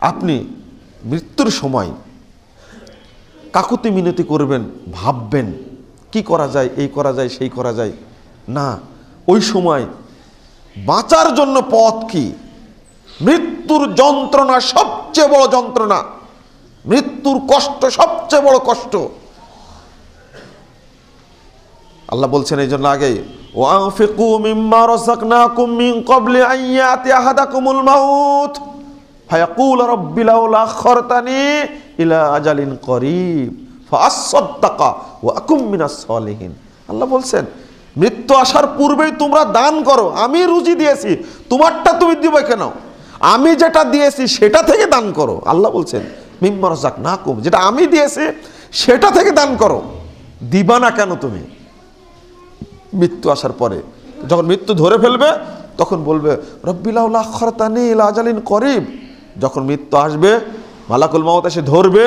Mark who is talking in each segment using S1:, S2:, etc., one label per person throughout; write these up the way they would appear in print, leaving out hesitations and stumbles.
S1: আপনি মৃত্যুর সময় কাকুতি মিনতি করবেন, ভাববেন কি করা যায়, এই করা যায়, সেই করা যায় না। ওই সময় বাঁচার জন্য পথ কি? মৃত্যুর যন্ত্রণা সবচেয়ে বড় যন্ত্রণা, মৃত্যুর কষ্ট সবচেয়ে বড় কষ্ট। আল্লাহ বলছেন এই জন্য আগে, ওয়ানফিকু মিম্মা রাযাকনাকুম মিন ক্বাবলি আন ইয়াতি আহাদাকুমুল মাউত ফায়াকুল রাব্বি লাউলা আখখারতানি ইলা আজালিন করিব ফাআসাদদাকা ওয়া আকুম মিনাস সালিহিন। আল্লাহ বলছেন মৃত্যু আসার পূর্বেই তোমরা দান করো। আমি রুজি দিয়েছি, তোমারটা তুমি দিবে কেন? আমি যেটা দিয়েছি সেটা থেকে দান করো। আল্লাহ বলছেন মিম্মা রাযাকনাকুম, যেটা আমি দিয়েছি সেটা থেকে দান করো। দিবা না কেন তুমি? মৃত্যু আসার পরে যখন মৃত্যু ধরে ফেলবে তখন বলবে রব্বি লাউলা আখখারতানি ইলা আজালিন করিব। যখন মৃত্যু আসবে, মালাকুল মাউত এসে ধরবে,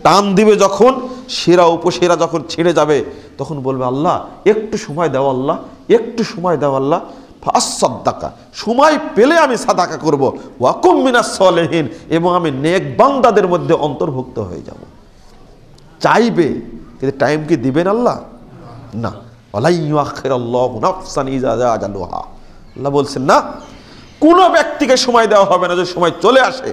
S1: টান দিবে, যখন শিরা উপশিরা যখন ছিঁড়ে যাবে তখন বলবে আল্লাহ একটু সময় দাও, আল্লাহ একটু সময় দাও, আল্লাহ ফাসাদদাকা, সময় পেলে আমি সাদাকা করব, ওয়াকুম মিনাস সালিহিন, এবং আমি নেক বান্দাদের মধ্যে অন্তর্ভুক্ত হয়ে যাব। চাইবে, কিন্তু টাইম কি দিবেন আল্লাহ? না। আল্লাহ বলছেন না, কোনো ব্যক্তিকে সময় দেওয়া হবে না, যে সময় চলে আসে